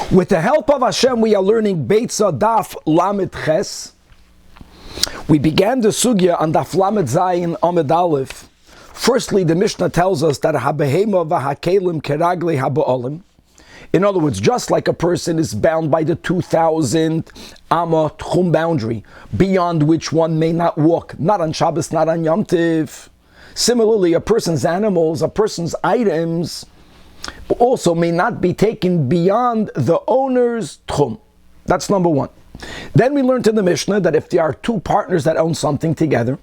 With the help of Hashem, we are learning Beitzah Daf Lamed Ches. We began the sugya on Daf Lamed Zayin Amud Aleph. Firstly, the Mishnah tells us that habehema v'hakelim keragle haba'olim. In other words, just like a person is bound by the 2,000 Amma Tchum boundary, beyond which one may not walk, not on Shabbos, not on Yom Tiv. Similarly, a person's animals, a person's items, also may not be taken beyond the owner's Tchum. That's number one. Then we learned in the Mishnah that if there are two partners that own something together,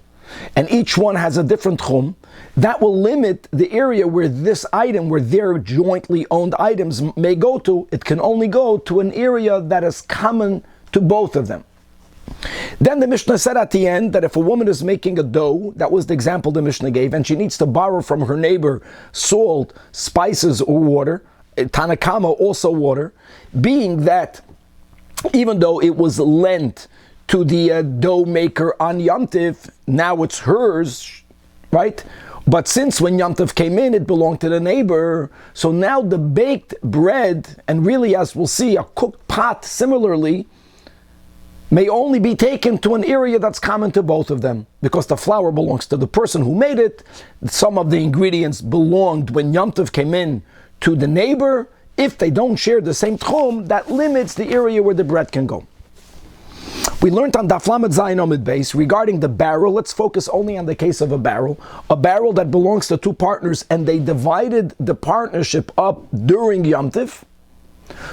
and each one has a different Tchum, that will limit the area where this item, where their jointly owned items may go to. It can only go to an area that is common to both of them. Then the Mishnah said at the end that if a woman is making a dough, that was the example the Mishnah gave, and she needs to borrow from her neighbor salt, spices, or water, Tanach also water, being that even though it was lent to the dough maker on Yom Tiv, now it's hers, right? But since when Yom Tov came in, it belonged to the neighbor. So now the baked bread, and really as we'll see, a cooked pot similarly, may only be taken to an area that's common to both of them. Because the flour belongs to the person who made it. Some of the ingredients belonged when Yom Tov came in to the neighbor. If they don't share the same tchum, that limits the area where the bread can go. We learned on Daf Lamed Zayin Amud Beis regarding the barrel. Let's focus only on the case of a barrel that belongs to two partners, and they divided the partnership up during Yom Tiv.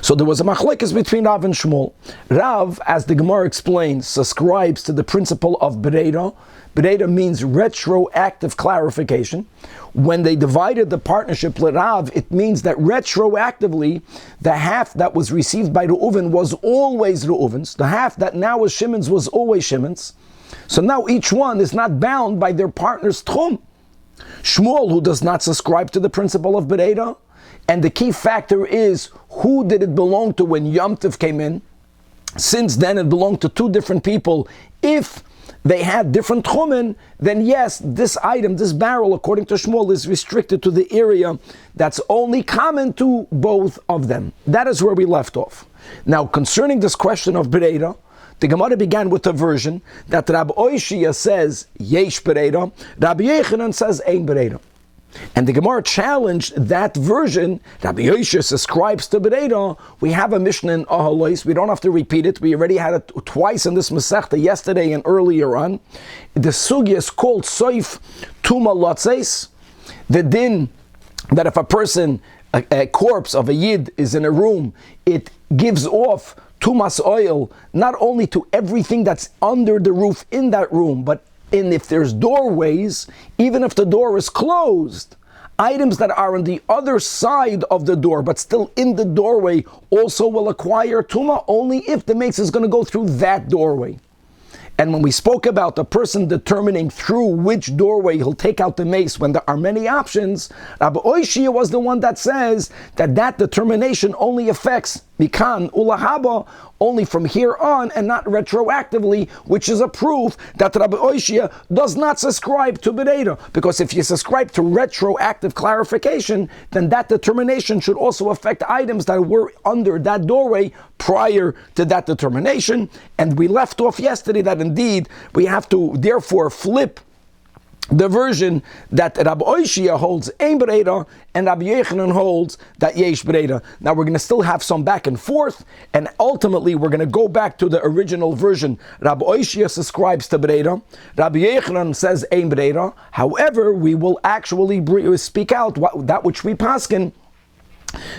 So there was a machlekes between Rav and Shmuel. Rav, as the Gemara explains, subscribes to the principle of Bereida. Bereida means retroactive clarification. When they divided the partnership Rav, it means that retroactively, the half that was received by Reuven was always Reuven's. The half that now was Shimon's was always Shimon's. So now each one is not bound by their partner's tchum. Shmuel, who does not subscribe to the principle of Bereida, and the key factor is, who did it belong to when Yom Tov came in? Since then it belonged to two different people. If they had different tchumen, then yes, this item, this barrel, according to Shmuel, is restricted to the area that's only common to both of them. That is where we left off. Now, concerning this question of Bereida, the Gemara began with a version that Rabbi Oishia says, Yesh Bereida, Rabbi Yechanan says, Ein Bereida. And the Gemara challenged that version. Rabbi Yosef ascribes to Bereida. We have a Mishnah in Ahalois. We don't have to repeat it. We already had it twice in this Masechta, yesterday and earlier on. The sugya is called Soif Tuma Latzes. The din that if a person, a corpse of a Yid is in a room, it gives off Tumas oil, not only to everything that's under the roof in that room, but if there's doorways, even if the door is closed, items that are on the other side of the door, but still in the doorway, also will acquire tuma only if the mace is going to go through that doorway. And when we spoke about the person determining through which doorway he'll take out the mace when there are many options, Rabbi Oishia was the one that says that determination only affects Mikan Ulahaba, only from here on and not retroactively, which is a proof that Rabbi Oishia does not subscribe to Bereida. Because if you subscribe to retroactive clarification, then that determination should also affect items that were under that doorway prior to that determination. And we left off yesterday that indeed we have to therefore flip the version that Rabbi Oishia holds Ein Bereida and Rabbi Yechanan holds that Yesh Bereida. Now we're going to still have some back and forth, and ultimately we're going to go back to the original version. Rabbi Oishia subscribes to Bereida. Rabbi Yechanan says Ein Bereida. However, we will actually speak out that which we paskin,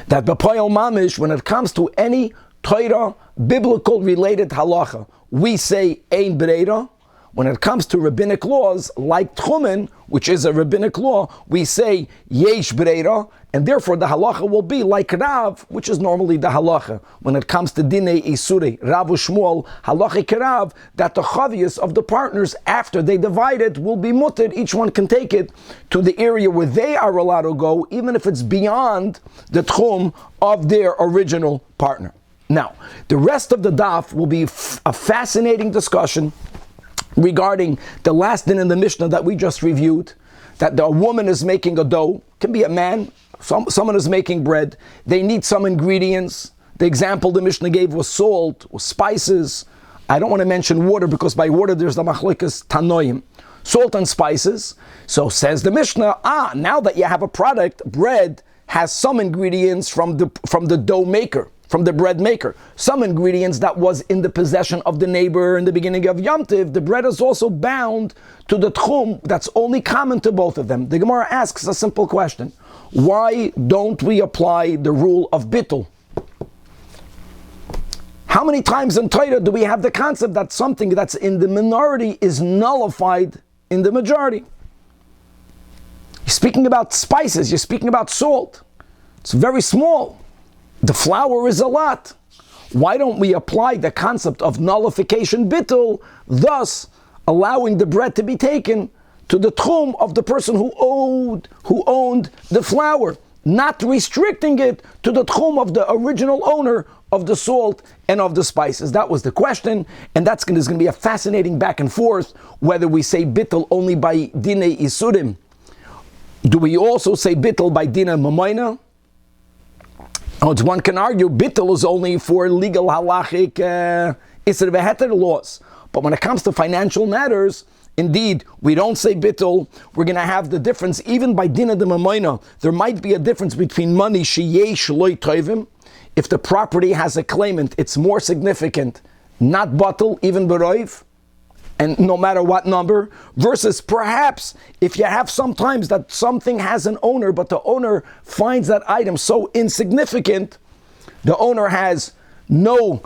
that B'Poyel Mamish, when it comes to any Torah, biblical related halacha, we say Ein Bereida. When it comes to rabbinic laws, like Tchumen, which is a rabbinic law, we say Yesh Bereida, and therefore the halacha will be like Rav, which is normally the halacha. When it comes to Dinei Isure, Rav Shmuel, halacha Rav, that the chavius of the partners, after they divide it, will be mutter. Each one can take it to the area where they are allowed to go, even if it's beyond the Tchum of their original partner. Now, the rest of the daf will be a fascinating discussion regarding the last din in the Mishnah that we just reviewed, that a woman is making a dough, can be a man, someone is making bread, they need some ingredients, The example the Mishnah gave was salt, was spices. I don't want to mention water because by water there's the machlokas tanoim. Salt and spices. So says the Mishnah, now that you have a product, bread has some ingredients from the dough maker, from the bread maker. Some ingredients that was in the possession of the neighbor in the beginning of Yom Tiv. The bread is also bound to the tchum that's only common to both of them. The Gemara asks a simple question. Why don't we apply the rule of bittul? How many times in Torah do we have the concept that something that's in the minority is nullified in the majority? You're speaking about spices, you're speaking about salt. It's very small. The flour is a lot. Why don't we apply the concept of nullification bittul, thus allowing the bread to be taken to the tchum of the person who owned the flour, not restricting it to the tchum of the original owner of the salt and of the spices? That was the question, and there's going to be a fascinating back and forth whether we say bittul only by dinei isurim. Do we also say bittul by dinei mamayna? One can argue bittul is only for legal halachic isser v'heter laws, but when it comes to financial matters, indeed, we don't say bittul. We're going to have the difference, even by dinah de mamayna. There might be a difference between money sheyesh loy tovim. If the property has a claimant, it's more significant, not batel, even beroiv, and no matter what number, versus perhaps if you have sometimes that something has an owner, but the owner finds that item so insignificant, the owner has no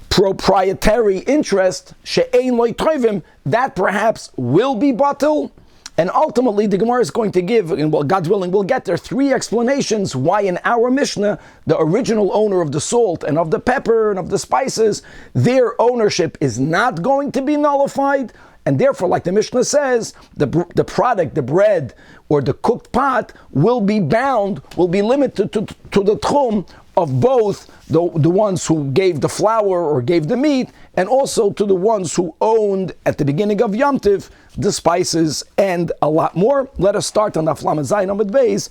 proprietary interest, she'ein loy tovim, that perhaps will be batel. And ultimately, the Gemara is going to give, and well, God willing, we'll get there, 3 explanations why in our Mishnah, the original owner of the salt and of the pepper and of the spices, their ownership is not going to be nullified. And therefore, like the Mishnah says, the product, the bread, or the cooked pot will be bound, will be limited to the tchum of both the ones who gave the flour or gave the meat, and also to the ones who owned at the beginning of Yom Tiv the spices and a lot more. Let us start on the Aflam Zayin Amid Beis,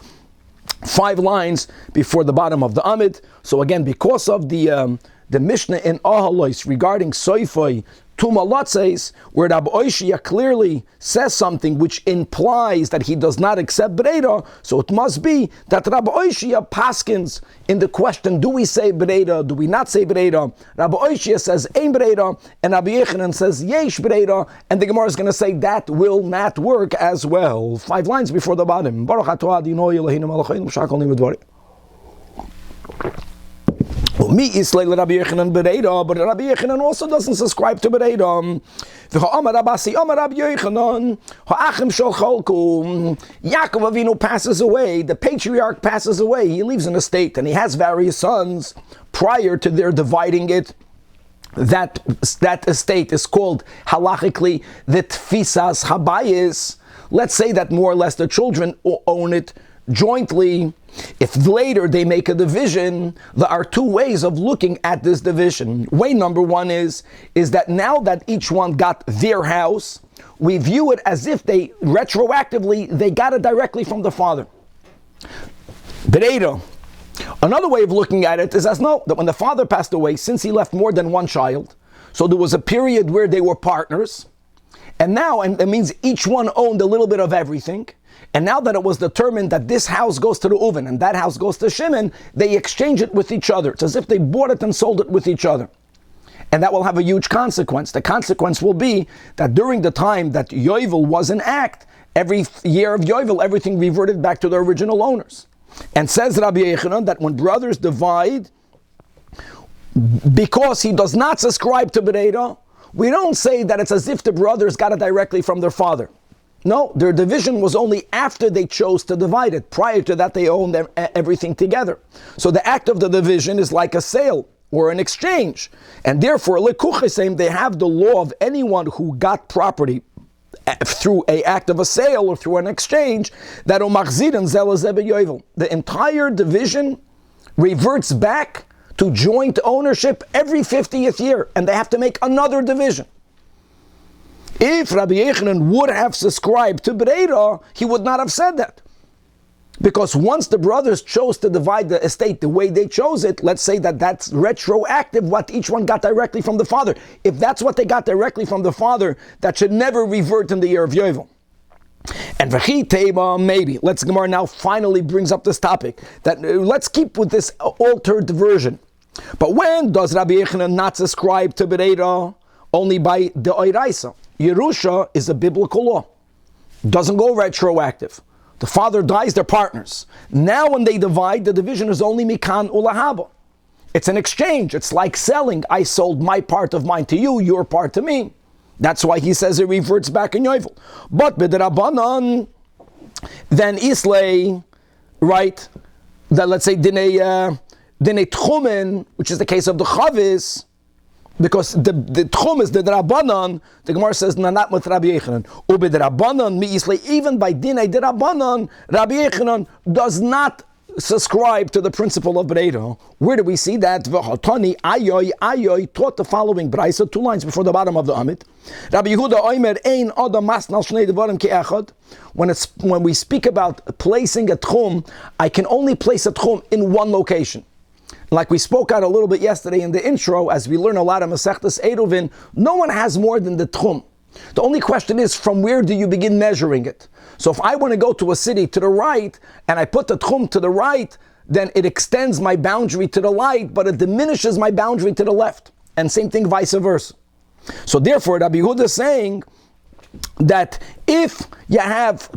5 lines before the bottom of the Amid. So again, because of the Mishnah in Ahalois regarding Soifoi Tumalatzes, where Rabbi Oishia clearly says something which implies that he does not accept Breda, so it must be that Rabbi Oishia paskins in the question, do we say Breda, do we not say Breda? Rabbi Oishia says Ein Breda, and Rabbi Yechanan says Yesh Breda, and the Gemara is going to say that will not work as well. 5 lines before the bottom. Baruch atah Adonai Eloheinu melech haolam v'shakol nimid Me is like Rabbi Yechanan Bereda, but Rabbi Yechanan also doesn't subscribe to Bereda. Yaakov Avinu passes away, the patriarch passes away, he leaves an estate, and he has various sons. Prior to their dividing it, that estate is called halachically the Tfisas Habayis. Let's say that more or less the children own it jointly. If later they make a division, there are 2 ways of looking at this division. Way number 1 is that now that each one got their house, we view it as if they retroactively, they got it directly from the father. Bereda. Another way of looking at it is as no, that when the father passed away, since he left more than 1 child, so there was a period where they were partners, and now, and it means each one owned a little bit of everything. And now that it was determined that this house goes to Reuven and that house goes to Shimon, they exchange it with each other. It's as if they bought it and sold it with each other. And that will have a huge consequence. The consequence will be that during the time that Yovel was in act, every year of Yovel, everything reverted back to the original owners. And says Rabbi Yechanan that when brothers divide, because he does not subscribe to Bereda, we don't say that it's as if the brothers got it directly from their father. No, their division was only after they chose to divide it. Prior to that, they owned everything together. So the act of the division is like a sale or an exchange. And therefore, lekuchesem, they have the law of anyone who got property through an act of a sale or through an exchange, that the entire division reverts back to joint ownership every 50th year, and they have to make another division. If Rabbi Yechanan would have subscribed to Bereda, he would not have said that. Because once the brothers chose to divide the estate the way they chose it, let's say that that's retroactive, what each one got directly from the father. If that's what they got directly from the father, that should never revert in the year of Yovel. And V'chi Teba, maybe. Let's Gemara now finally brings up this topic. That let's keep with this altered version. But when does Rabbi Yochanan not subscribe to Bereira? Only by the Oiraisa. Yerusha is a biblical law. Doesn't go retroactive. The father dies, they're partners. Now when they divide, the division is only Mikan Ulahaba. It's an exchange. It's like selling. I sold my part of mine to you, your part to me. That's why he says it reverts back in Yovel. But B'derabanan, then Islay, right, that let's say Dinei Tchumen, which is the case of the Chavis, because the Tchum is the Drabanan, the Gemara says, not with Rabbi Yochanan. Ub'derabanan, mi Islay, even by Dinei Derabanan, Rabbi Yochanan does not subscribe to the principle of Bereira. Where do we see that? V'hatani ayoy taught the following Beitzah, 2 lines before the bottom of the Amit. Rabbi Yehuda oimer ein adam masnal shnei devarim ke'echad. When we speak about placing a tchum, I can only place a tchum in one location. Like we spoke out a little bit yesterday in the intro, as we learn a lot of Masechtas Eruvin, no one has more than the tchum. The only question is, from where do you begin measuring it? So if I want to go to a city to the right, and I put the tchum to the right, then it extends my boundary to the right, but it diminishes my boundary to the left. And same thing vice versa. So therefore, Rabbi Yehuda is saying that if you have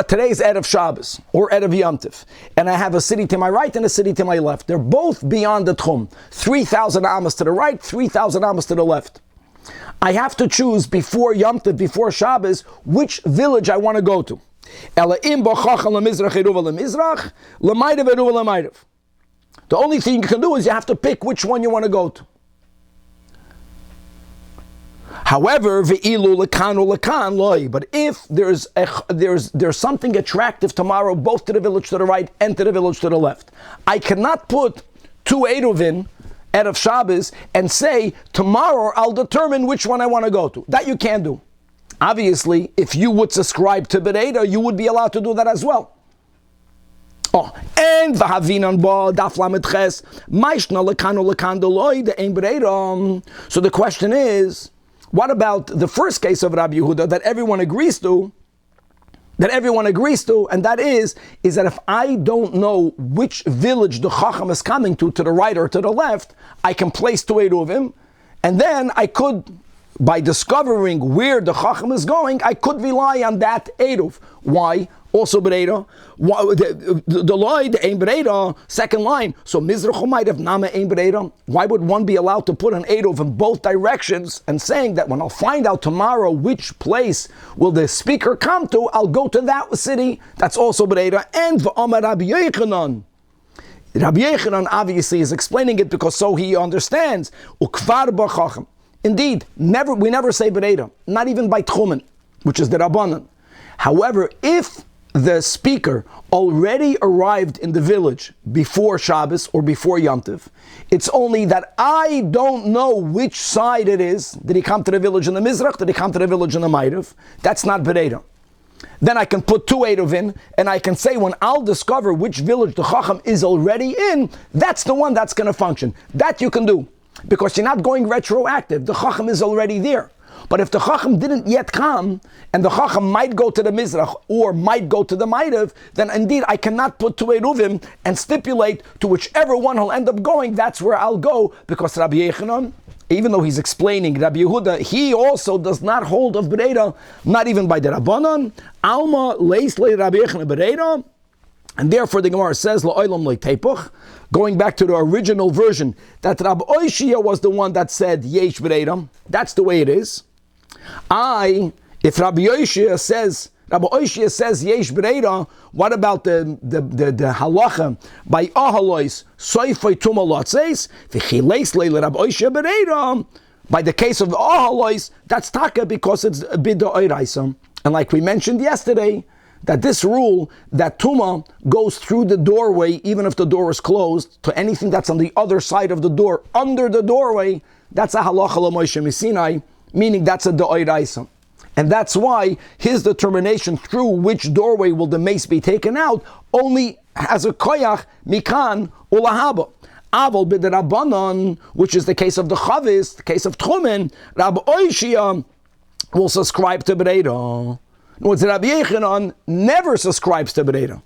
today's Erev Shabbos or Erev Yom Tov, and I have a city to my right and a city to my left, they're both beyond the tchum. 3,000 amas to the right, 3,000 amas to the left. I have to choose before Yom Tov, before Shabbos, which village I want to go to. The only thing you can do is you have to pick which one you want to go to. However, but if there's something attractive tomorrow, both to the village to the right and to the village to the left, I cannot put 2 Eruvin Erev Shabbos and say, tomorrow I'll determine which one I want to go to. That you can't do. Obviously, if you would subscribe to Bereira, you would be allowed to do that as well. And v'havinan ba daf lamed ches maishna lekanu lekandoloi the ein Bereira. So the question is, what about the first case of Rabbi Yehuda that everyone agrees to? And that is that if I don't know which village the Chacham is coming to the right or to the left, I can place 2 Eruvim, and then I could, by discovering where the Chacham is going, I could rely on that Eruv. Why? Also Bereira. The Loi, the Ein Bereira, second line. So Mizrachu might have Nama Ein Bereira. Why would one be allowed to put an Eruv in both directions and saying that when I'll find out tomorrow which place will the speaker come to, I'll go to that city? That's also Bereira. And V'Amar Rabbi Yochanan. Rabbi Yochanan obviously is explaining it because so he understands. Ukvar b'chacham. Indeed, we never say Bereira, not even by Tchumen, which is the Rabbanan. However, if the speaker already arrived in the village before Shabbos or before Yom Tov, it's only that I don't know which side it is. Did he come to the village in the Mizrach? Did he come to the village in the Ma'ariv? That's not Bereira. Then I can put 2 Eruvin, and I can say when I'll discover which village the Chacham is already in, that's the one that's going to function. That you can do, because you're not going retroactive. The Chacham is already there. But if the Chacham didn't yet come, and the Chacham might go to the Mizrach or might go to the Ma'ariv, then indeed I cannot put 2 Eruvim and stipulate to whichever one he'll end up going, that's where I'll go, because Rabbi Yochanan, even though he's explaining Rabbi Yehuda, he also does not hold of Bereira, not even by the Rabbanan. Alma leis le Rabbi Yochanan Bereira, and therefore the Gemara says La'olam le'tepuch, going back to the original version, that Rabbi Oishia was the one that said Yesh Bereira. That's the way it is. If Rabbi Oishia says Yesh Bereira, what about the halacha by Ahalois Soifei Tumalotzes V'chileis Leila Rabbi Oishia Bereira? By the case of Ahalois, that's taka because it's Bida Oiraisa. And like we mentioned yesterday, that this rule, that Tuma goes through the doorway, even if the door is closed, to anything that's on the other side of the door, under the doorway, that's a halacha l'Moshe Misinai, meaning that's a D'oiraisa. And that's why his determination through which doorway will the mace be taken out only has a koyach mikan ulahaba. Aval b'derabanan, which is the case of the chavis, the case of tchumen, Rabbi Oishia will subscribe to Bereira. What's Rabbi Yechanan never subscribes to Bereira.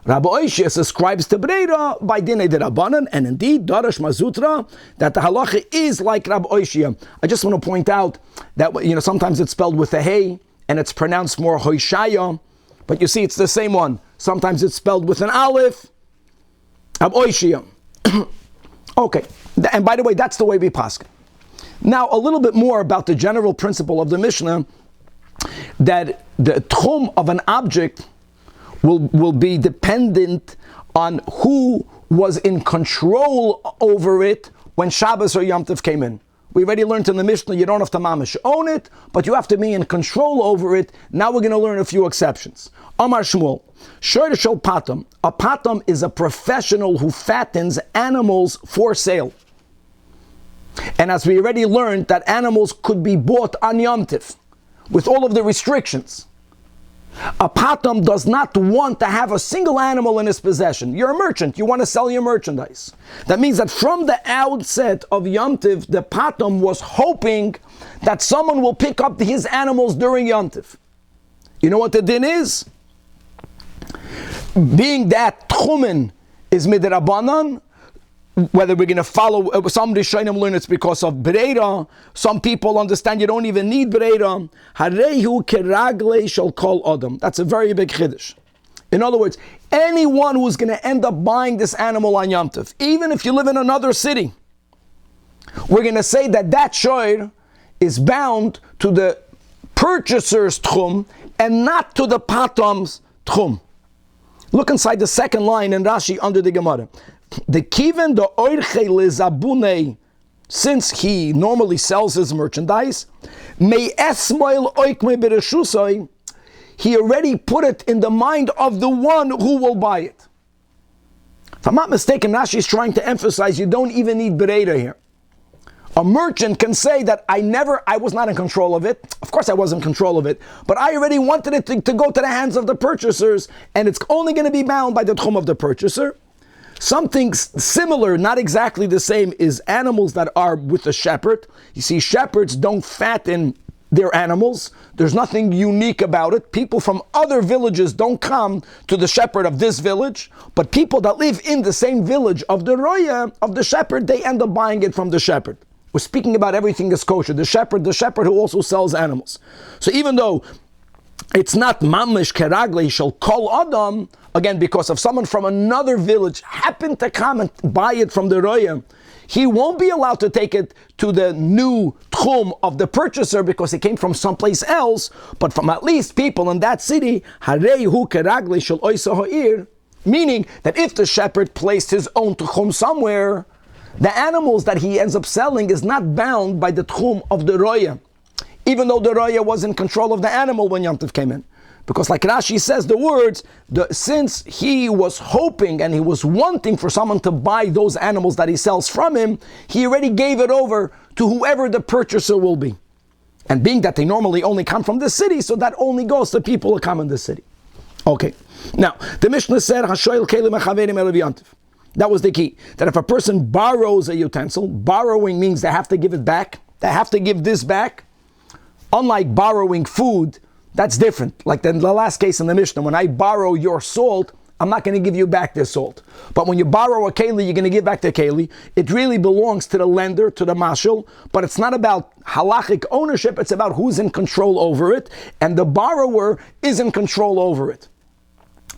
Rabbi Oishia subscribes to Bereira by Dinei Derabanan, and indeed, Darash Mazutra, that the halacha is like Rabbi Oishia. I just want to point out that, sometimes it's spelled with a hey, and it's pronounced more Hoishaya, but you see it's the same one. Sometimes it's spelled with an aleph, Rabbi Oishia. Okay, and by the way, that's the way we paskin. Now, a little bit more about the general principle of the Mishnah, that the tchum of an object will be dependent on who was in control over it when Shabbos or Yom Tov came in. We already learned in the Mishnah, you don't have to mamish own it, but you have to be in control over it. Now we're going to learn a few exceptions. Amar Shmuel, shiur shel patam. A patam is a professional who fattens animals for sale. And as we already learned, that animals could be bought on Yom Tov with all of the restrictions. A patam does not want to have a single animal in his possession. You're a merchant, you want to sell your merchandise. That means that from the outset of Yom Tov, the patam was hoping that someone will pick up his animals during Yom Tov. You know what the din is? Being that tchumen is midrabanan, whether we're going to follow, some Rishonim learn it's because of Bereira. Some people understand you don't even need Bereira. Harehu keragle shall call Adam. That's a very big chiddush. In other words, anyone who's going to end up buying this animal on Yom Tov, even if you live in another city, we're going to say that shiur is bound to the purchaser's tchum and not to the patam's tchum. Look inside the second line in Rashi under the Gemara. The kiven the oirche lezabune, since he normally sells his merchandise, may esmoil oikme bereshusoi, he already put it in the mind of the one who will buy it. If I'm not mistaken, Rashi is trying to emphasize you don't even need Bereira here. A merchant can say that I was not in control of it. Of course I was in control of it, but I already wanted it to go to the hands of the purchasers, and it's only going to be bound by the tchum of the purchaser. Something similar, not exactly the same, is animals that are with the shepherd. You see, shepherds don't fatten their animals. There's nothing unique about it. People from other villages don't come to the shepherd of this village, but people that live in the same village of the roya, of the shepherd, they end up buying it from the shepherd. We're speaking about everything that's kosher. The shepherd who also sells animals. So even though it's not mamish keragle shall call Adam, again, because if someone from another village happened to come and buy it from the roya, he won't be allowed to take it to the new tchum of the purchaser because it came from someplace else, but from at least people in that city, harehu keragle shall oisa ha'ir, meaning that if the shepherd placed his own tchum somewhere, the animals that he ends up selling is not bound by the tchum of the roya, even though the roya was in control of the animal when Yom Tov came in. Because like Rashi says the words, since he was hoping and he was wanting for someone to buy those animals that he sells from him, he already gave it over to whoever the purchaser will be. And being that they normally only come from the city, so that only goes to people who come in the city. Okay. Now, the Mishnah said, Hashoil kelim echaverim elav Yom Tov. That was the key. That if a person borrows a utensil, borrowing means they have to give it back. They have to give this back. Unlike borrowing food, that's different. Like the last case in the Mishnah, when I borrow your salt, I'm not going to give you back this salt. But when you borrow a keli, you're going to give back the keli. It really belongs to the lender, to the mashal, but it's not about halachic ownership, it's about who's in control over it, and the borrower is in control over it.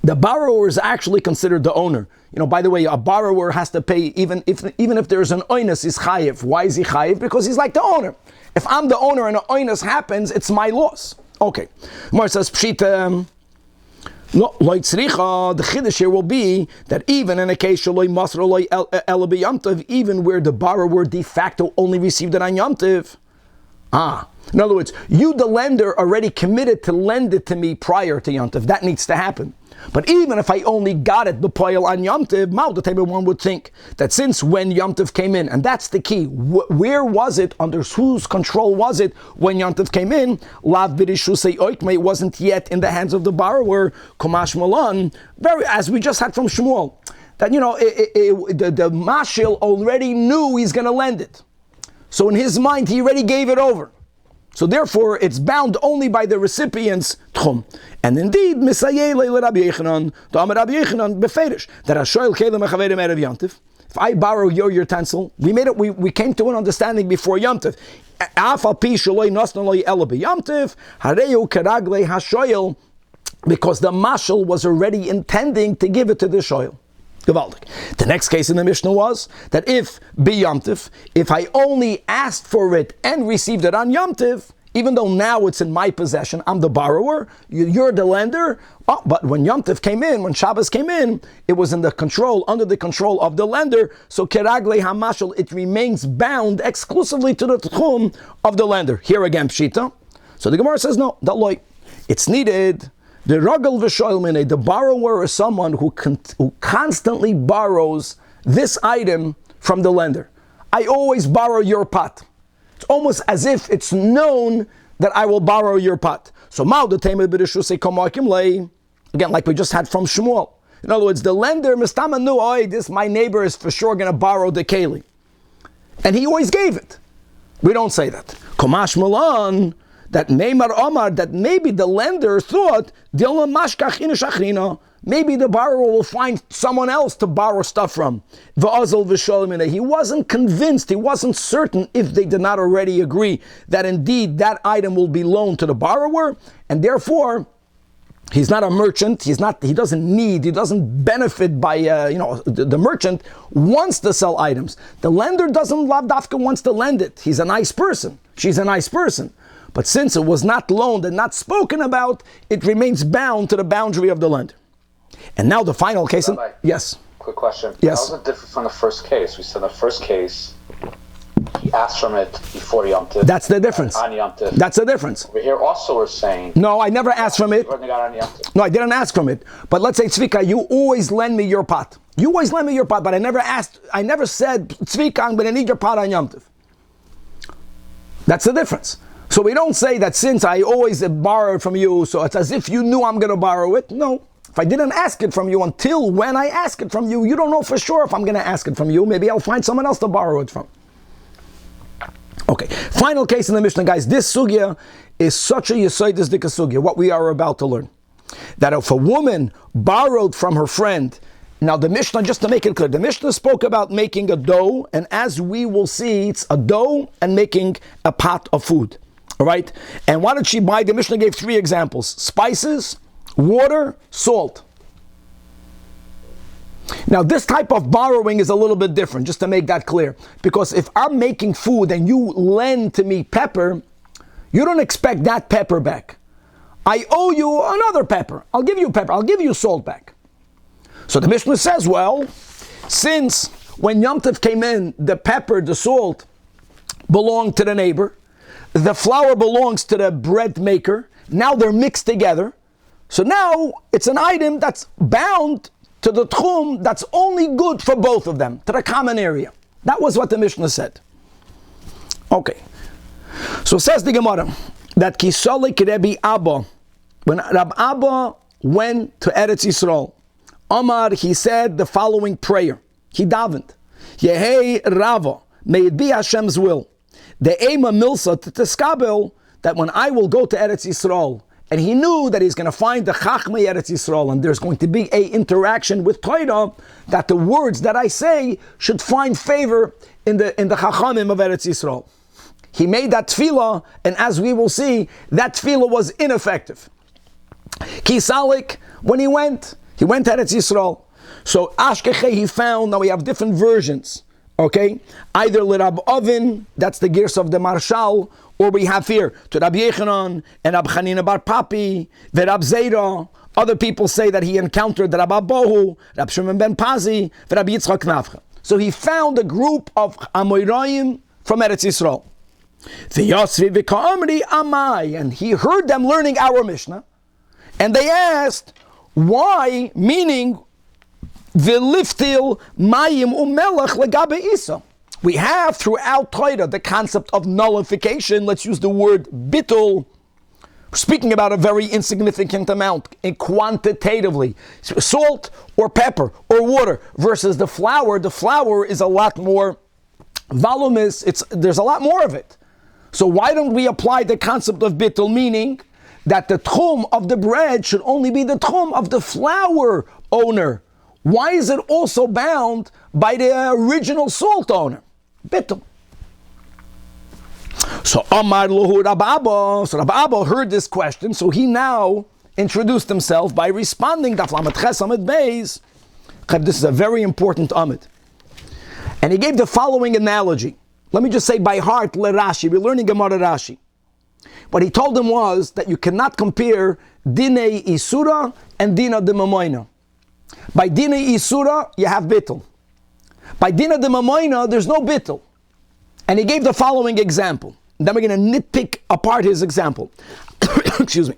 The borrower is actually considered the owner. By the way, a borrower has to pay even if there's an oinus, he's chayiv. Why is he chayiv? Because he's like the owner. If I'm the owner and an oinus happens, it's my loss. Okay. Mar says pshita. The chiddush here will be that even in a case even where the borrower de facto only received it on Yom Tov. In other words, you, the lender, already committed to lend it to me prior to Yom Tov. That needs to happen. But even if I only got it b'poil on Yom Tov, one would think that since when Yom Tov came in, and that's the key, where was it, under whose control was it when Yom Tov came in? Lav b'rishusei oikmei, wasn't yet in the hands of the borrower, kumash malan, as we just had from Shmuel, that the mashil already knew he's going to lend it. So in his mind, he already gave it over. So therefore, it's bound only by the recipient's tchum. And indeed, that if I borrow your utensil, we came to an understanding before Yom Tov. Because the mashal was already intending to give it to the shoyl. Gewaldig. The next case in the Mishnah was that if Yom Tov, if I only asked for it and received it on Yom Tov, even though now it's in my possession, I'm the borrower, you're the lender, but when Yom Tov came in, when Shabbos came in, it was under the control of the lender, so Keragle HaMashal, it remains bound exclusively to the tchum of the lender. Here again, Pshita. So the Gemara says, no, it's needed. The Ragal V'Shoil, the borrower is someone who constantly borrows this item from the lender. I always borrow your pot. It's almost as if it's known that I will borrow your pot. So again, like we just had from Shmuel. In other words, the lender mistama knew, my neighbor is for sure going to borrow the keli, and he always gave it. We don't say that. Komash Malan, that Meimar Omar, that maybe the lender thought, maybe the borrower will find someone else to borrow stuff from. He wasn't convinced, he wasn't certain if they did not already agree that indeed that item will be loaned to the borrower, and therefore he's not a merchant, he doesn't benefit by, the merchant wants to sell items. The lender doesn't lav dafka wants to lend it. He's a nice person, she's a nice person. But since it was not loaned and not spoken about, it remains bound to the boundary of the lender. And now the final case. Yes. Quick question. Yes. How is it different from the first case? We said the first case, he asked from it before Yom Tov. That's the difference. On Yom Tov. That's the difference. Over here also we're saying. No, I never asked from it. No, I didn't ask from it. But let's say, Tzvika, you always lend me your pot. You always lend me your pot, but I never said, Tzvika, I'm going to need your pot on Yom Tov. That's the difference. So we don't say that since I always borrowed from you, so it's as if you knew I'm going to borrow it. No. If I didn't ask it from you until when I ask it from you, you don't know for sure if I'm going to ask it from you. Maybe I'll find someone else to borrow it from. Okay. Final case in the Mishnah, guys. This sugya is such a yesodis dika sugya, what we are about to learn. That if a woman borrowed from her friend, now the Mishnah, just to make it clear, the Mishnah spoke about making a dough, and as we will see, it's a dough and making a pot of food. All right? And what did she buy? The Mishnah gave 3 examples. Spices, water, salt. Now this type of borrowing is a little bit different, just to make that clear. Because if I'm making food and you lend to me pepper, you don't expect that pepper back. I owe you another pepper. I'll give you pepper. I'll give you salt back. So the Mishnah says, well, since when Yom Tov came in, the pepper, the salt belonged to the neighbor, the flour belongs to the bread maker, now they're mixed together, so now it's an item that's bound to the tchum that's only good for both of them, to the common area. That was what the Mishnah said. Okay. So says the Gemara that Kisalik Rebbe Abba, when Rab Abba went to Eretz Yisrael, Omar, he said the following prayer. He davened, Yehei Rava, may it be Hashem's will. The Ema Milsa to Teskabel, that when I will go to Eretz Yisrael, and he knew that he's going to find the Chachmei Eretz Yisrael, and there's going to be a interaction with Torah, that the words that I say should find favor in the Chachamim of Eretz Yisrael. He made that Tefilla, and as we will see, that Tefilla was ineffective. Kisalik, when he went to Eretz Yisrael. So Ashkeche he found, now we have different versions. Okay, either L'Rab Ovin, that's the gears of the Marshal, or we have here to Rabbi Yechanan and Rab Chanina Bar Papi, Rab Zera. Other people say that he encountered Rab Abohu, Rab Shimon ben Pazi, Rab Yitzchak Nafcha. So he found a group of Amoraim from Eretz Yisrael. V'yasri v'ka'amri amai, and he heard them learning our Mishnah, and they asked, Why? Meaning, v'liftil mayim umelach legabe isa. We have throughout Torah the concept of nullification. Let's use the word bittul, speaking about a very insignificant amount, quantitatively. Salt or pepper or water versus the flour. The flour is a lot more voluminous. There's a lot more of it. So why don't we apply the concept of bittul, meaning that the tchum of the bread should only be the tchum of the flour owner? Why is it also bound by the original salt owner? Bittul. So Amar Lahu Rabbi Abba. So Rabbi Abba heard this question, so he now introduced himself by responding, Daf Lamed Ches Amid Beis. This is a very important Amid. And he gave the following analogy. Let me just say by heart, Le Rashi. We're learning Gemara Rashi. What he told him was that you cannot compare Dinei Isura and Dina de Mamoina. By Dinei Isura, you have Bittul. By Dina de Mamoina, there's no Bittul. And he gave the following example. Then we're going to nitpick apart his example. Excuse me.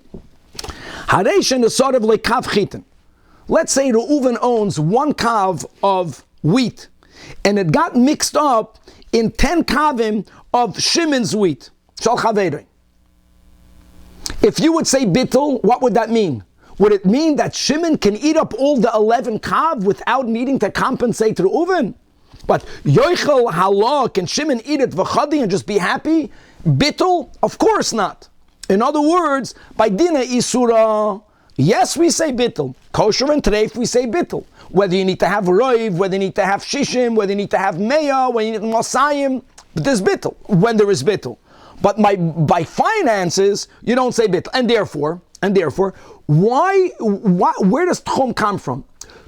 Hareshen is sort of like kav chitin. Let's say Reuven owns 1 kav of wheat, and it got mixed up in 10 kavim of Shimon's wheat. Shal chaveirei. If you would say bittul, what would that mean? Would it mean that Shimon can eat up all the 11 kav without needing to compensate Reuven? But Yoichel Halah, can Shimon eat it v'chadi and just be happy? Bittul? Of course not. In other words, by Dina Isura, yes, we say bittul. Kosher and treif, we say bittul. Whether you need to have roiv, whether you need to have shishim, whether you need to have meya, whether you need masayim, but there's bittul when there is bittul. But by finances, you don't say bittul. And therefore, why, where does tchum come from?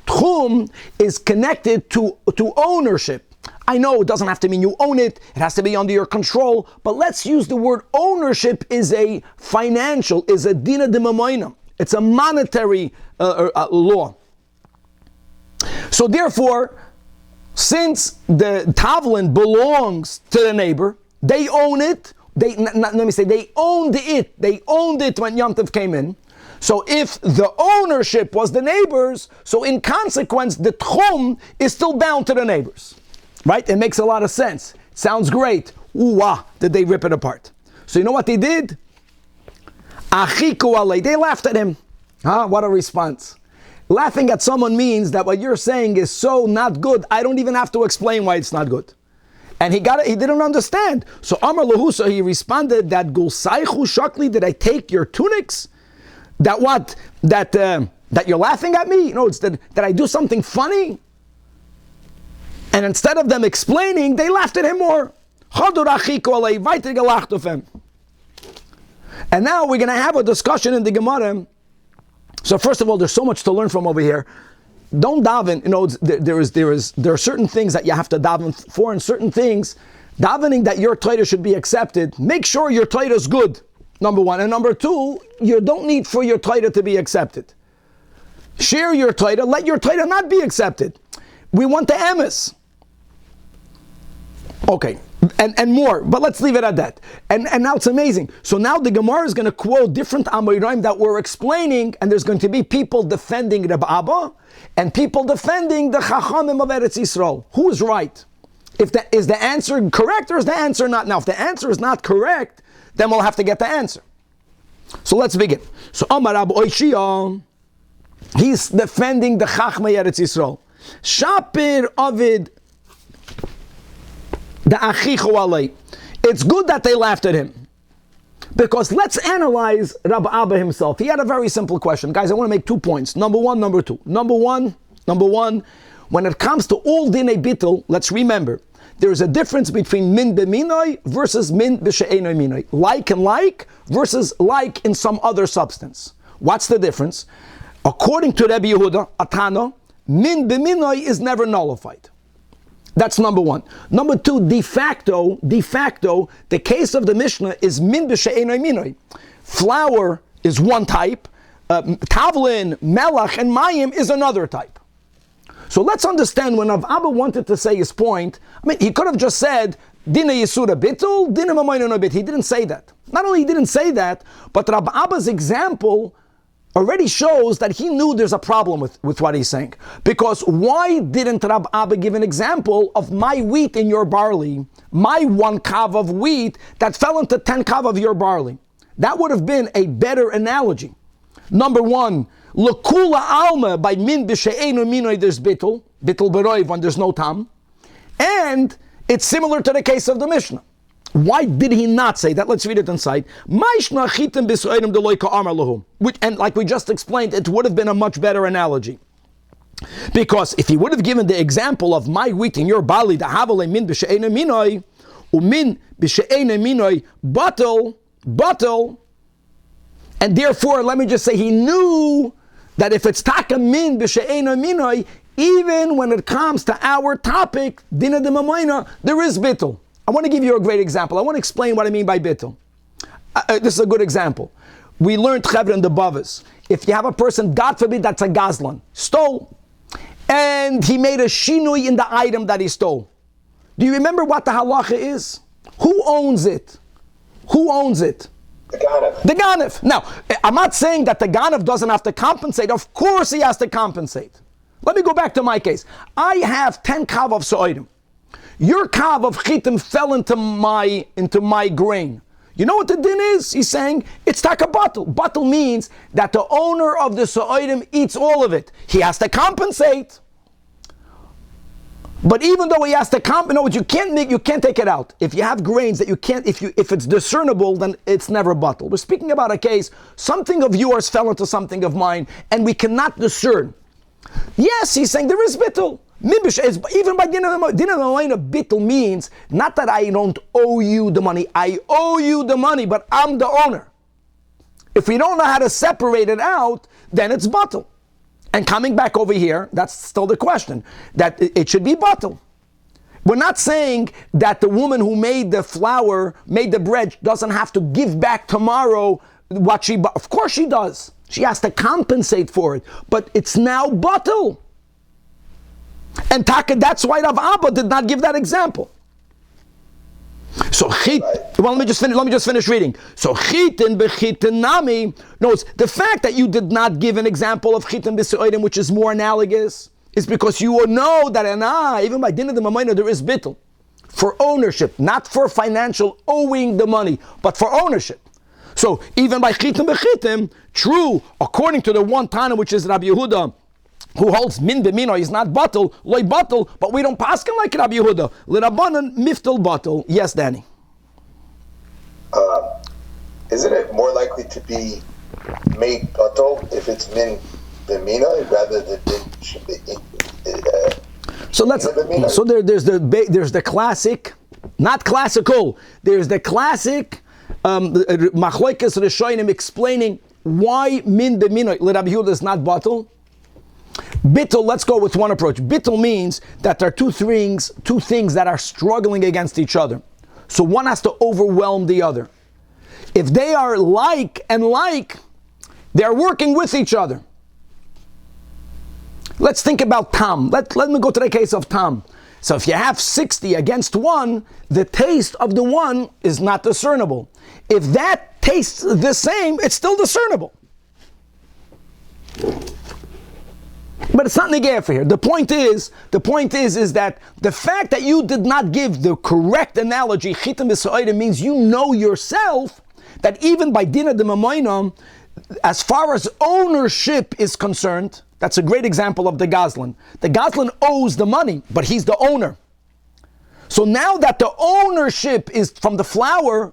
Tchum is connected to ownership. I know it doesn't have to mean you own it, it has to be under your control, but let's use the word ownership is a financial, is a dina de mamoina. It's a monetary law. So therefore, since the tavlin belongs to the neighbor, they own it, they owned it when Yom Tov came in. So if the ownership was the neighbors, so in consequence, the tchum is still bound to the neighbors. Right? It makes a lot of sense. Sounds great. Ooh-wah, did they rip it apart. So you know what they did? Achiku alei. They laughed at him. What a response. Laughing at someone means that what you're saying is so not good, I don't even have to explain why it's not good. And he didn't understand. So Amar Lahu, so he responded that Gulsaichu Shakli, did I take your tunics? That what? That you're laughing at me? You know, it's that I do something funny? And instead of them explaining, they laughed at him more. And now we're going to have a discussion in the Gemara. So first of all, there's so much to learn from over here. Don't daven. You know, there are certain things that you have to daven for, and certain things, davening that your Torah should be accepted. Make sure your Torah is good. Number one. And number two, you don't need for your Torah to be accepted. Share your Torah, let your Torah not be accepted. We want the emes. Okay, and more, but let's leave it at that. And now it's amazing. So now the Gemara is going to quote different Amoraim that we're explaining, and there's going to be people defending Reb Abba, and people defending the Chachamim of Eretz Yisrael. Who is right? Is the answer correct or is the answer not? Now, if the answer is not correct, then we'll have to get the answer. So let's begin. So Amar Rabbi Oishia, he's defending the Chachmei Eretz Yisrael. Shapir Avid the Achichu Alei. It's good that they laughed at him. Because let's analyze Rabbi Abba himself. He had a very simple question. Guys, I want to make 2 points. Number one, number two. Number one, when it comes to all dinei bittul, let's remember, there is a difference between min b'minoi versus min b'she'enoi minoi. Like and like versus like in some other substance. What's the difference? According to Rabbi Yehuda, Atano, min b'minoi is never nullified. That's number one. Number two, de facto, the case of the Mishnah is min b'she'enoi minoi. Flour is one type, tavlin, melach, and mayim is another type. So let's understand when Rav Abba wanted to say his point, I mean, he could have just said, Dina Yisura Bittul, Dina Mamoina no Bit. He didn't say that. Not only he didn't say that, but Rav Abba's example, already shows that he knew there's a problem with what he's saying. Because why didn't Rab Abba give an example of my wheat in your barley, my 1 kav of wheat that fell into 10 kav of your barley? That would have been a better analogy. Number one, lekula alma, by min b'she'enu minoi there's bittul beroiv when there's no tam. And it's similar to the case of the Mishnah. Why did he not say that? Let's read it inside. And like we just explained, it would have been a much better analogy. Because if he would have given the example of my wheat in your barley, the havale min b'she'enu minoi, umin b'she'enu minoi batel, and therefore, let me just say, he knew that if it's taka min b'she'enu minoi, even when it comes to our topic, dina de mamayna, there is bittul. I want to give you a great example. I want to explain what I mean by bittul. This is a good example. We learned chevra in the Bavas. If you have a person, God forbid, that's a gazlan, stole, and he made a shinui in the item that he stole. Do you remember what the halacha is? Who owns it? Who owns it? The Ganav. The Ganav. Now, I'm not saying that the Ganav doesn't have to compensate. Of course he has to compensate. Let me go back to my case. I have 10 kav of so'idim. Your kav of chitim fell into my grain. You know what the din is? He's saying it's taka batel. Batel means that the owner of the so'idim eats all of it. He has to compensate. But even though he has to compensate, you can't take it out. If you have grains that you can't, if it's discernible, then it's never batel. We're speaking about a case, something of yours fell into something of mine, and we cannot discern. Yes, he's saying there is bittul. Even by din of bittul means not that I don't owe you the money. I owe you the money, but I'm the owner. If we don't know how to separate it out, then it's batel. And coming back over here, that's still the question, that it should be batel. We're not saying that the woman who made the flour, made the bread, doesn't have to give back tomorrow what she bought. Of course she does. She has to compensate for it. But it's now batel. And that's why Rav Abba did not give that example. So well, let me just finish reading. So chitin bechitin nami. Notice the fact that you did not give an example of chitin b'se'odim, which is more analogous, is because you will know that even by din of the mamayna there is bittul for ownership, not for financial owing the money, but for ownership. So even by chitin bechitin, true, according to the one Tana, which is Rabbi Yehuda, who holds min b'mino is not batel, loy batel, but we don't paskin like Rabbi Yehuda. L'Rabbanan miftal batel. Yes, Danny. Isn't it more likely to be made batel if it's min b'mino rather than it should be? So there's the classic, not classical. There's the classic machlokas rishonim explaining why min b'mino l'Rabbi Yehuda is not batel. Bittul, let's go with one approach. Bittul means that there are two things that are struggling against each other. So one has to overwhelm the other. If they are like and like, they're working with each other. Let's think about tam. Let me go to the case of tam. So if you have 60 against 1, the taste of the one is not discernible. If that tastes the same, it's still discernible. But it's not negay for here. The point is that the fact that you did not give the correct analogy, chitim b'sa'odim, means you know yourself that even by dina de mamoinam, as far as ownership is concerned, that's a great example of the gazlan. The gazlan owes the money, but he's the owner. So now that the ownership is from the flour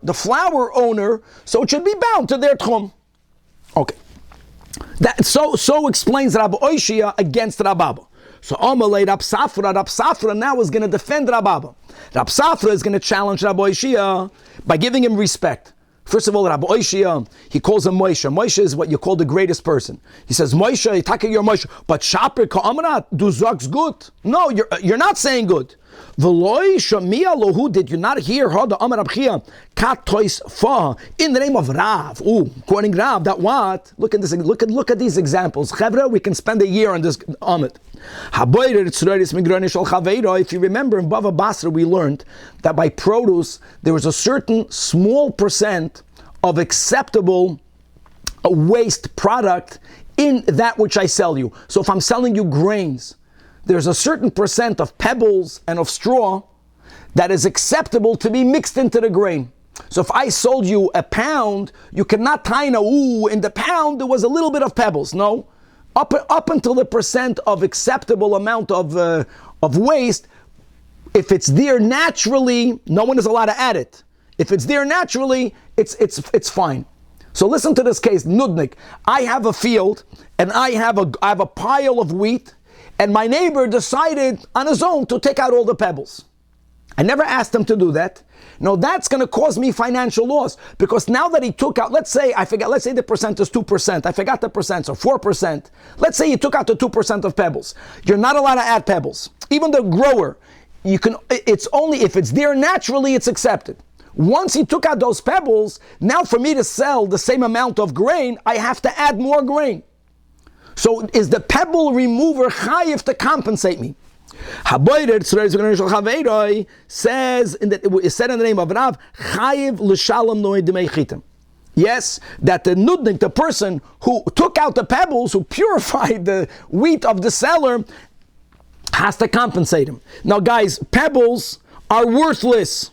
owner, so it should be bound to their tchum. Okay. That so explains Rabbi Oishia against Rababa. So Amalei Rab Safra now is going to defend Rababa. Rab Safra is going to challenge Rabbi Oishia by giving him respect. First of all, Rabbi Oishia, he calls him Moshe. Moshe is what you call the greatest person. He says, Moshe, Taka your Moshe, but Shaper Ka'amrat, du sagst gut. No, you're not saying good. V'loi shamia lohu, did you not hear Hada Amar Abchia Katois Fa in the name of Rav? Quoting Rav, that what? Look at this. Look at these examples. Chevra, we can spend a year on this Amid. If you remember in Bava Basra, we learned that by produce there was a certain small percent of acceptable waste product in that which I sell you. So if I'm selling you grains, there's a certain percent of pebbles and of straw that is acceptable to be mixed into the grain. So if I sold you a pound, you cannot in the pound there was a little bit of pebbles. No, up until the percent of acceptable amount of waste, if it's there naturally, no one is allowed to add it. If it's there naturally, it's fine. So listen to this case, Nudnik. I have a field and I have a pile of wheat, and my neighbor decided on his own to take out all the pebbles. I never asked him to do that. No, that's going to cause me financial loss, because now that he took out, let's say the percent is 2%. I forgot the percent, so 4%. Let's say he took out the 2% of pebbles. You're not allowed to add pebbles. Even the grower, it's only if it's there naturally, it's accepted. Once he took out those pebbles, now for me to sell the same amount of grain, I have to add more grain. So is the pebble remover chayiv to compensate me? Says it said in the name of Rav, chayiv l'shalom noed demei chitim. Yes, that the nudnik, the person who took out the pebbles, who purified the wheat of the seller, has to compensate him. Now, guys, pebbles are worthless.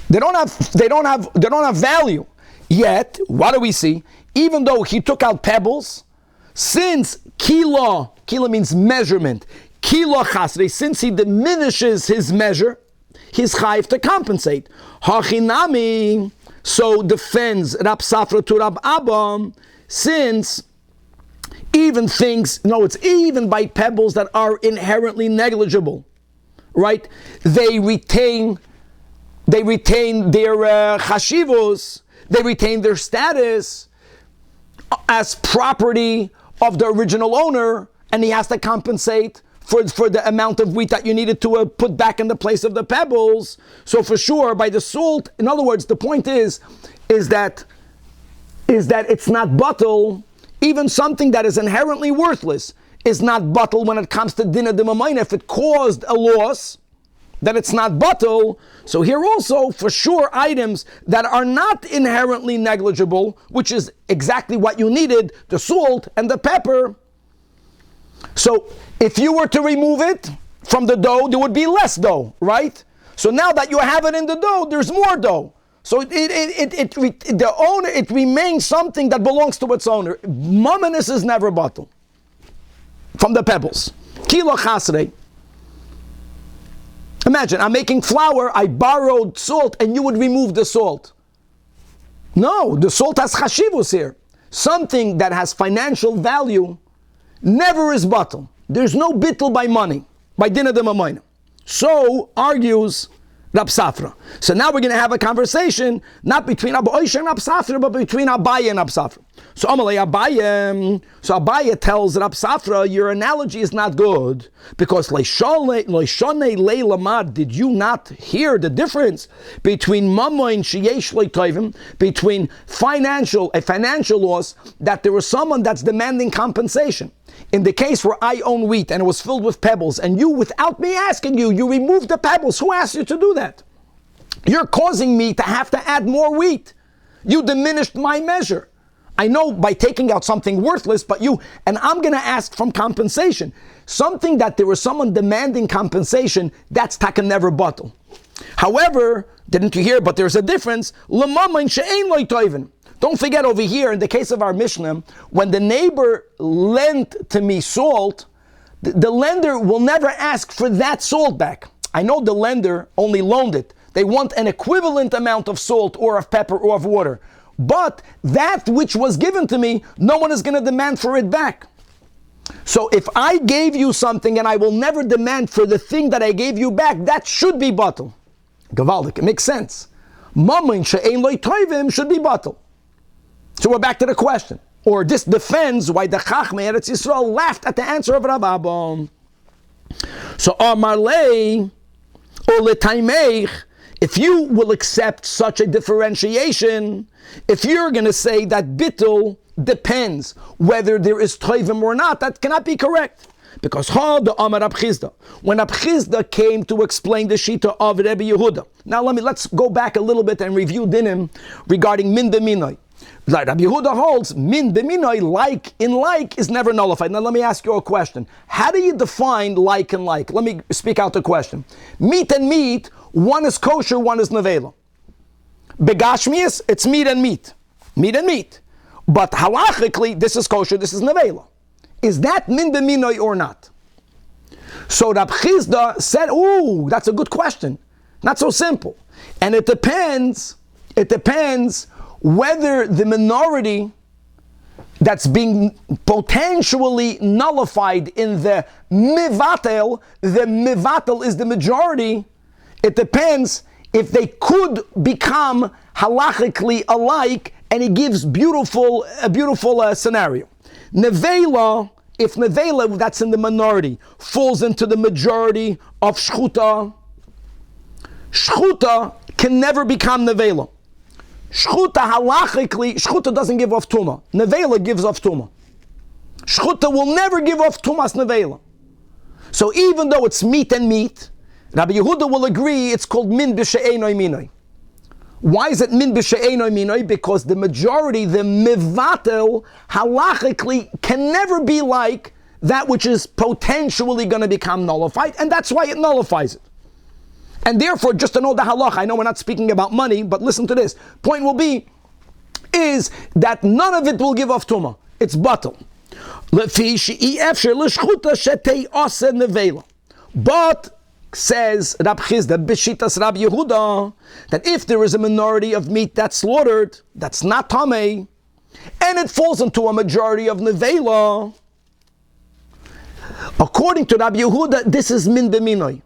They don't have value. Yet, what do we see? Even though he took out pebbles, since kilo means measurement, kilo chasrei, since he diminishes his measure, he's chayiv to compensate. Hachinami, so defends Rab Safra to Rab Abba, since even it's even by pebbles that are inherently negligible, right? They retain their chashivos, they retain their status as property of the original owner, and he has to compensate for the amount of wheat that you needed to put back in the place of the pebbles. So for sure, by the salt, in other words, the point is that it's not batel. Even something that is inherently worthless is not batel when it comes to dinah de mamayna. If it caused a loss, that it's not batel. So here also, for sure, items that are not inherently negligible, which is exactly what you needed, the salt and the pepper. So if you were to remove it from the dough, there would be less dough, right? So now that you have it in the dough, there's more dough. So the owner, it remains something that belongs to its owner. Mamanis is never batel from the pebbles. Kilo chasrei. Imagine, I'm making flour, I borrowed salt, and you would remove the salt. No, the salt has chashivus here. Something that has financial value never is batel. There's no bittul by money, by dinah de mamayna. So argues Rab Safra. So now we're going to have a conversation, not between Rabbi Oisha and Rab Safra, but between Abaye and Rab Safra. So Abaye tells Rab Safra, your analogy is not good, because did you not hear the difference between mamoin sheyesh le'tovim, between a financial loss, that there was someone that's demanding compensation. In the case where I own wheat and it was filled with pebbles, and you, without me asking you, you removed the pebbles. Who asked you to do that? You're causing me to have to add more wheat. You diminished my measure. I know by taking out something worthless, but and I'm going to ask from compensation. Something that there was someone demanding compensation, that's taka never batel. However, didn't you hear, but there's a difference. L'mamain she'ein lo toivin. Don't forget over here, in the case of our Mishnah, when the neighbor lent to me salt, the lender will never ask for that salt back. I know the lender only loaned it. They want an equivalent amount of salt or of pepper or of water. But that which was given to me, no one is going to demand for it back. So if I gave you something and I will never demand for the thing that I gave you back, that should be batel. Gavaldik, it makes sense. Mamin she'ein lo toivim should be batel. So we're back to the question. Or this defends why the Chachmei Eretz Yisrael laughed at the answer of Rav Abba. So Amar lei or letaimeich, if you will accept such a differentiation, if you're going to say that bittul depends whether there is toivim or not, that cannot be correct. Because the Amar Rab Chizda, when Rab Chizda came to explain the shita of Rebbe Yehuda. Now let's go back a little bit and review dinim regarding min deminoi. Like Rabbi Yehuda holds, min b'minoi, like in like, is never nullified. Now let me ask you a question. How do you define like and like? Let me speak out the question. Meat and meat, one is kosher, one is nevela. Begashmias, it's meat and meat. Meat and meat. But halachically, this is kosher, this is nevela. Is that min b'minoi or not? So Rab Chizda said, ooh, that's a good question. Not so simple. And it depends whether the minority that's being potentially nullified in the mivatel is the majority. It depends if they could become halachically alike, and he gives a beautiful scenario. Nevela, if nevela that's in the minority falls into the majority of shchuta can never become nevela. Shchuta halachically, shchuta doesn't give off tuma. Nevela gives off tuma. Shchuta will never give off tumas nevela. So even though it's meat and meat, Rabbi Yehuda will agree it's called min b'she'enoi minoi. Why is it min b'she'enoi minoi? Because the majority, the mivatel, halachically can never be like that which is potentially going to become nullified, and that's why it nullifies it. And therefore, just to know the halach, I know we're not speaking about money, but listen to this. Point will be, is that none of it will give off tumah. It's batal. But, says Rab Chizda, B'shitas Rab Yehuda, that if there is a minority of meat that's slaughtered, that's not tamei, and it falls into a majority of nevela, according to Rab Yehuda, this is min b'minoi.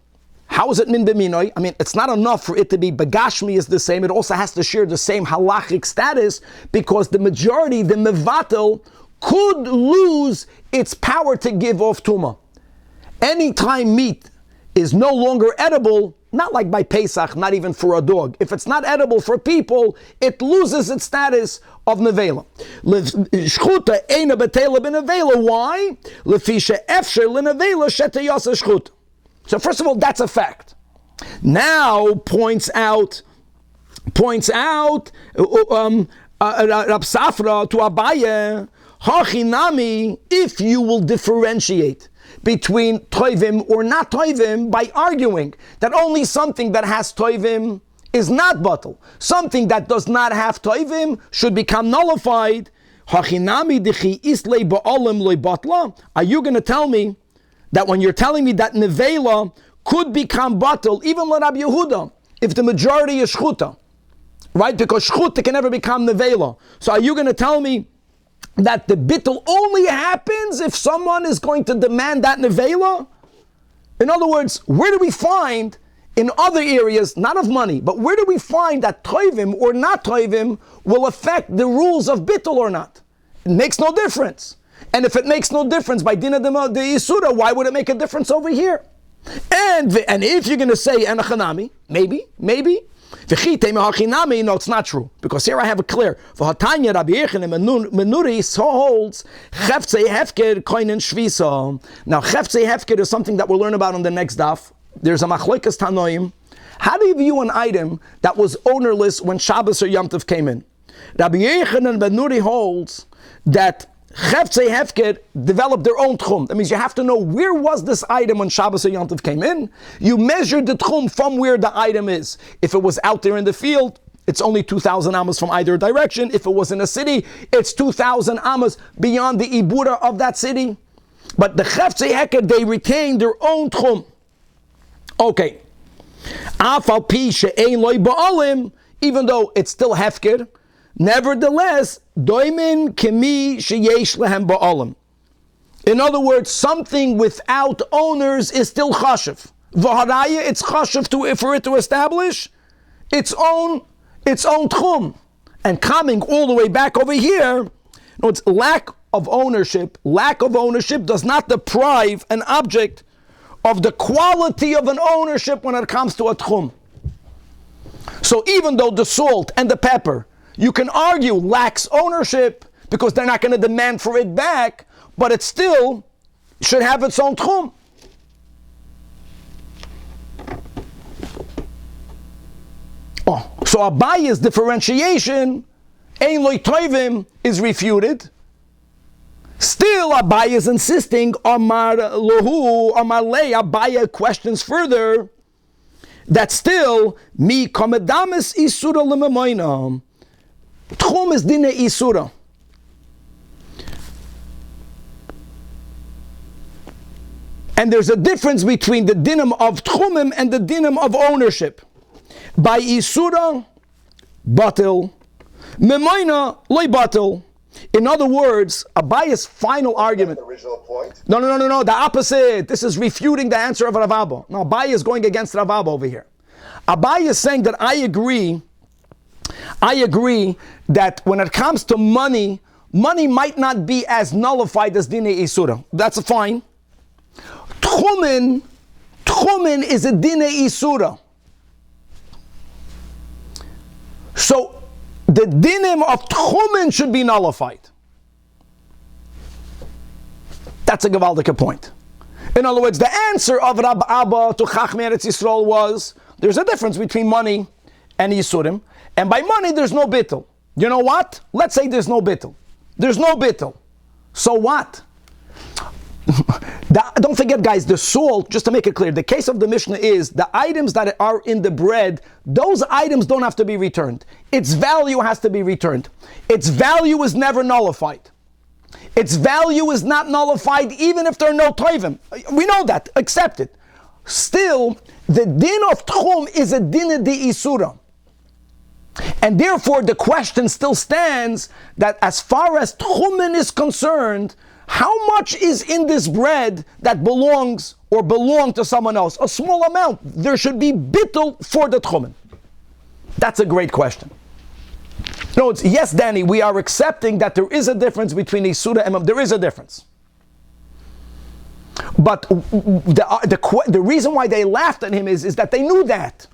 How is it min b'minoi? I mean, it's not enough for it to be bagashmi is the same. It also has to share the same halachic status, because the majority, the mevatel, could lose its power to give off tuma. Anytime meat is no longer edible, not like by Pesach, not even for a dog. If it's not edible for people, it loses its status of nevela. Shchuta eina betela b'nevela. Why? Lefisha efsher l'nevela sheteyasa shchuta. So first of all, that's a fact. Now points out Rab Safra to Abaye, hachinami, if you will differentiate between toivim or not toivim by arguing that only something that has toivim is not batal, something that does not have toivim should become nullified. Hachinami dichi islei ba'olim loy batla. Are you going to tell me that when you're telling me that nevela could become batal, even like Rabbi Yehuda, if the majority is shchuta, right? Because shchuta can never become nevela. So are you going to tell me that the bittul only happens if someone is going to demand that nevela? In other words, where do we find in other areas, not of money, but where do we find that toivim or not toivim will affect the rules of bittul or not? It makes no difference. And if it makes no difference by Dina de Yisura, why would it make a difference over here? And if you're going to say Enochanami, maybe. No, it's not true. Because here I have it clear. For Hatanya Rabbi Yechon Menuri holds Cheftzei Hefker Koinen Shvisa. Now Cheftzei Hefker is something that we'll learn about on the next daf. There's a Machlekes Tanoim. How do you view an item that was ownerless when Shabbos or Yom Tov came in? Rabbi Yechon and Menuri holds that Cheftzei Hefker developed their own tchum. That means you have to know where was this item when Shabbos or Yom Tov came in. You measure the tchum from where the item is. If it was out there in the field, it's only 2,000 amas from either direction. If it was in a city, it's 2,000 amas beyond the ibura of that city. But the Cheftzei Hefker, they retain their own tchum. Okay. Afal pi she'ein loy ba'alim, even though it's still Hefker, nevertheless, doimin kemi sheyesh lehem ba'alim. In other words, something without owners is still chashiv. V'haraya, it's chashiv for it to establish its own tchum. And coming all the way back over here, no, it's lack of ownership. Lack of ownership does not deprive an object of the quality of an ownership when it comes to a tchum. So even though the salt and the pepper, you can argue lacks ownership because they're not going to demand for it back, but it still should have its own tchum. So Abaye's differentiation Ein loy toivim is refuted. Still, Abaye is insisting, Amar lohu, Amar lei. Abaye questions further that still, mi komedamis isura lememoina. Tchum is dine isura. And there's a difference between the dinim of tchumim and the dinim of ownership. By isura, batil. Memoina, loy batil. In other words, Abaye's final argument. The original point? No. The opposite. This is refuting the answer of Rav Abba. No, Abaye is going against Rav Abba over here. Abaye is saying that I agree that when it comes to money might not be as nullified as Dine Isura. That's fine. Tchumen is a Dine Isura. So, the dinim of tchumen should be nullified. That's a gewaldige point. In other words, the answer of Rab Abba to Chachmei Eretz Yisrael was, there's a difference between money and Yisurim, and by money there's no bittul. You know what? Let's say there's no bittul. There's no bittul. So what? Don't forget, guys, the salt, just to make it clear, the case of the Mishnah is the items that are in the bread, those items don't have to be returned. Its value has to be returned. Its value is never nullified. Its value is not nullified even if there are no toivim. We know that, accept it. Still, the din of tchum is a din de isura. And therefore the question still stands that as far as tchumen is concerned, how much is in this bread that belongs or belonged to someone else? A small amount. There should be bittul for the tchumen. That's a great question. No, it's yes, Danny, we are accepting that there is a difference between Isura and there is a difference. But the reason why they laughed at him is that they knew that.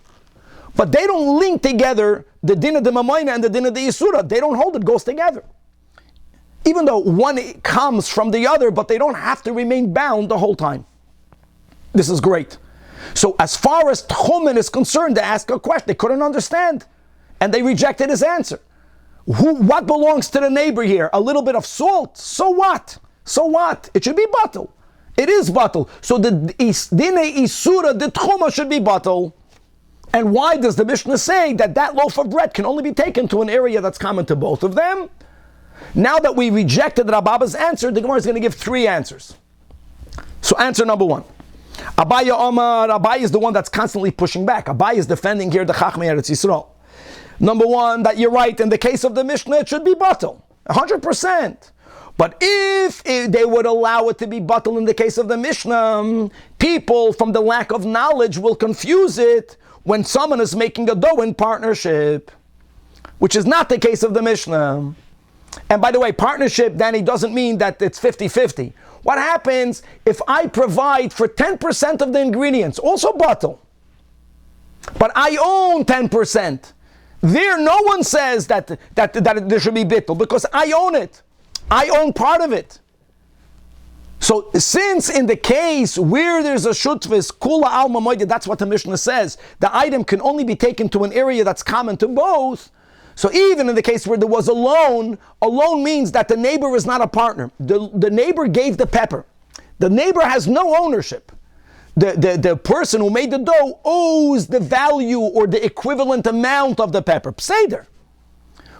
But they don't link together the din of the Mamoina and the din of the Isura. They don't hold it, goes together. Even though one comes from the other, but they don't have to remain bound the whole time. This is great. So as far as Tchumen is concerned, they asked a question. They couldn't understand. And they rejected his answer. What belongs to the neighbor here? A little bit of salt? So what? So what? It should be batel. It is batel. So the Dine Isura, the Tchuma should be batel. And why does the Mishnah say that loaf of bread can only be taken to an area that's common to both of them? Now that we rejected Rababa's answer, the Gemara is going to give three answers. So answer number one. Abaye Omar, Abaye is the one that's constantly pushing back. Abaye is defending here the Chachmei Eretz Yisrael. Number one, that you're right, in the case of the Mishnah, it should be batel, 100%. But if they would allow it to be batel in the case of the Mishnah, people from the lack of knowledge will confuse it when someone is making a dough in partnership, which is not the case of the Mishnah. And by the way, partnership, Danny, doesn't mean that it's 50-50. What happens if I provide for 10% of the ingredients, also batel, but I own 10%? There, no one says that there should be bittul, because I own it. I own part of it. So since in the case where there's a shutvis, kula alma moide, that's what the Mishnah says, the item can only be taken to an area that's common to both. So even in the case where there was a loan means that the neighbor is not a partner. The neighbor gave the pepper. The neighbor has no ownership. The person who made the dough owes the value or the equivalent amount of the pepper. Pseder.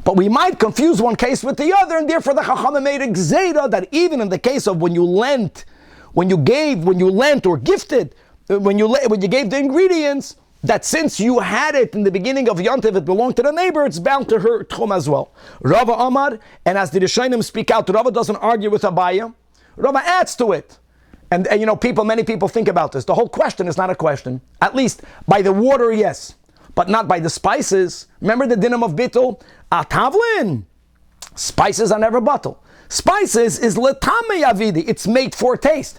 But we might confuse one case with the other, and therefore the Chachamim made a gzeira that even in the case of when you lent or gifted, when you gave the ingredients, that since you had it in the beginning of Yontiv, it belonged to the neighbor, it's bound to her tchum as well. Rava Amar, and as the Rishonim speak out, Rava doesn't argue with Abaye. Rava adds to it. And many people think about this. The whole question is not a question. At least by the water, yes. But not by the spices. Remember the dinim of bittul? Atavlin. Spices are never batel. Spices is letame avidi. It's made for taste.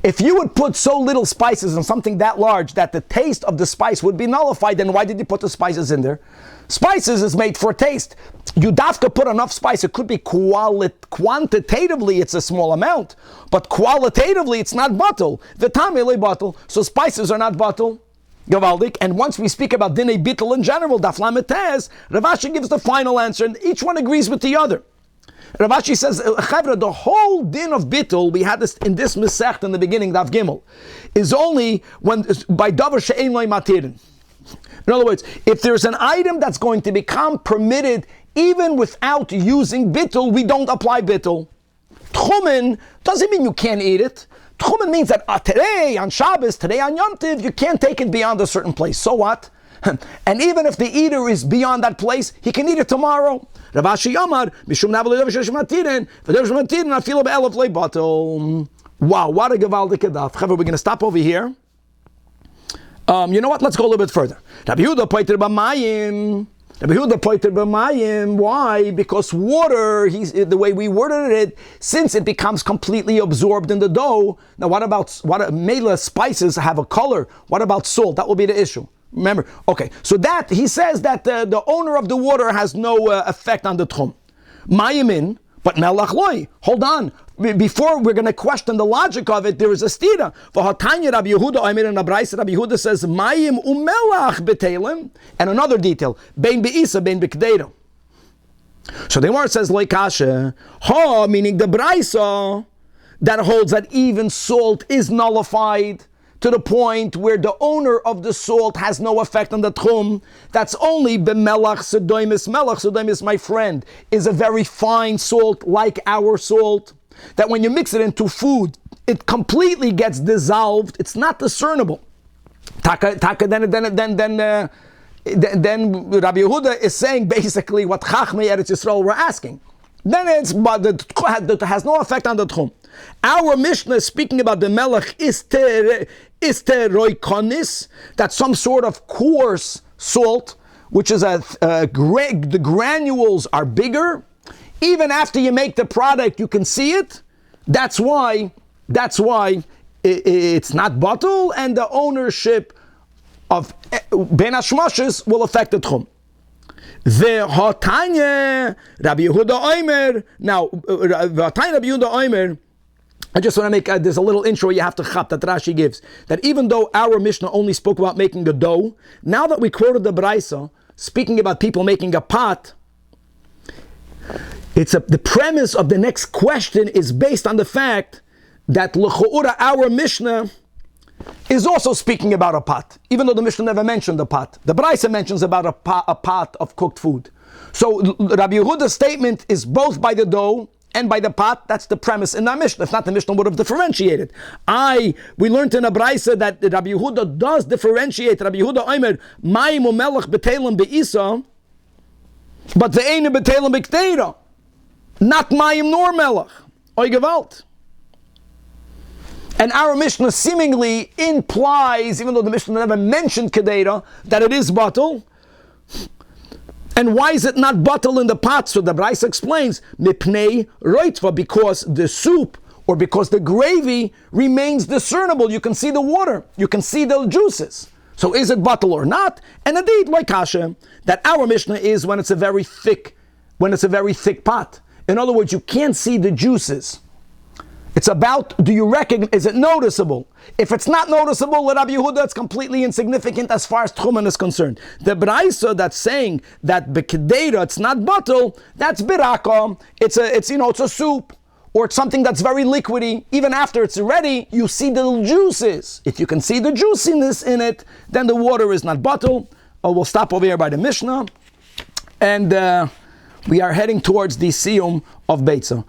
If you would put so little spices on something that large that the taste of the spice would be nullified, then why did you put the spices in there? Spices is made for taste. You dafka put enough spice, it could be quantitatively it's a small amount, but qualitatively it's not batel. The tamele batel, so spices are not batel. Gavaldik. And once we speak about Dinei Bittul in general, Daf Lamed Tes, Rav Ashi gives the final answer, and each one agrees with the other. Rav Ashi says, Chavra, the whole din of Bittul, we had this in this Masech in the beginning, Daf Gimel, is only when by Davar She'ein Lo Matirin. In other words, if there's an item that's going to become permitted even without using Bittul, we don't apply Bittul. Tchumen doesn't mean you can't eat it. Tchumen means that today on Shabbos, today on Yom Tiv, you can't take it beyond a certain place. So what? And even if the eater is beyond that place, he can eat it tomorrow. Rav Ashi Yamar, Mishum Navali Rav Matirin, V'Rav Matirin, Afilo Be'elef Leibatel. Wow, what a Gevaldik Daf. We're going to stop over here. You know what? Let's go a little bit further. Rabbi Yehuda poiter b'mayim. Rabbi Yehuda poiter b'mayim. Why? Because water, the way we worded it, since it becomes completely absorbed in the dough. Now, what mela spices have a color? What about salt? That will be the issue. Remember? Okay. So that he says that the owner of the water has no effect on the tchum. Mayimin, but melach loy. Hold on. Before we're going to question the logic of it, there is a stira. V'hatanya Rabbi Yehuda Omer in Abraisa. Rabbi Yehuda says mayim umelach betelim, and another detail bein beisa bein bekdeira. So the Gemara says loy kasha ha, meaning the Braisa that holds that even salt is nullified to the point where the owner of the salt has no effect on the tchum. That's only b'melach sedoimis. Melach sedoimis, my friend, is a very fine salt like our salt, that when you mix it into food, it completely gets dissolved. It's not discernible. Then Rabbi Yehuda is saying basically what Chachmei Eretz Yisrael were asking. Then it has no effect on the tchum. Our Mishnah is speaking about the melech isteroikonis, that's some sort of coarse salt, which is the granules are bigger. Even after you make the product, you can see it. That's why it's not bottle, and the ownership of Ben Hashmoshes will affect the tchum. The Hatanya Rabbi Yehuda Omer. Now, Hatanya Rabbi Yehuda Omer. I just want to make there's a little intro you have to chap that Rashi gives. That even though our Mishnah only spoke about making a dough, now that we quoted the Braisa speaking about people making a pot, the premise of the next question is based on the fact that l'cho'ura, our Mishnah, is also speaking about a pot, even though the Mishnah never mentioned the pot. The Braisa mentions about a pot of cooked food. So Rabbi Yehuda's statement is both by the dough and by the pot. That's the premise in our Mishnah. If not, the Mishnah would have differentiated. We learned in a Braisa that Rabbi Yehuda does differentiate. Rabbi Yehuda Omer, Mayim u'melech b'telim be'isa, but the eine b'telim b'kteira. Not Mayim nor melech. Oy gewalt. And our Mishnah seemingly implies, even though the Mishnah never mentioned Kedeira, that it is bottle. And why is it not bottle in the pot? So the Braisa explains, Mipnei roitva, because the soup or because the gravy remains discernible. You can see the water, you can see the juices. So is it bottle or not? And indeed, like Kasha, that our Mishnah is when it's a very thick pot. In other words, you can't see the juices. It's about, do you recognize, is it noticeable? If it's not noticeable, with Rabbi Yehuda, it's completely insignificant as far as Tchumen is concerned. The Braisa that's saying that B'Kedeira, it's not bottle, that's Biraka, it's a soup, or it's something that's very liquidy. Even after it's ready, you see the juices. If you can see the juiciness in it, then the water is not bottle. We'll stop over here by the Mishnah. And we are heading towards the Siyum of Beitzah.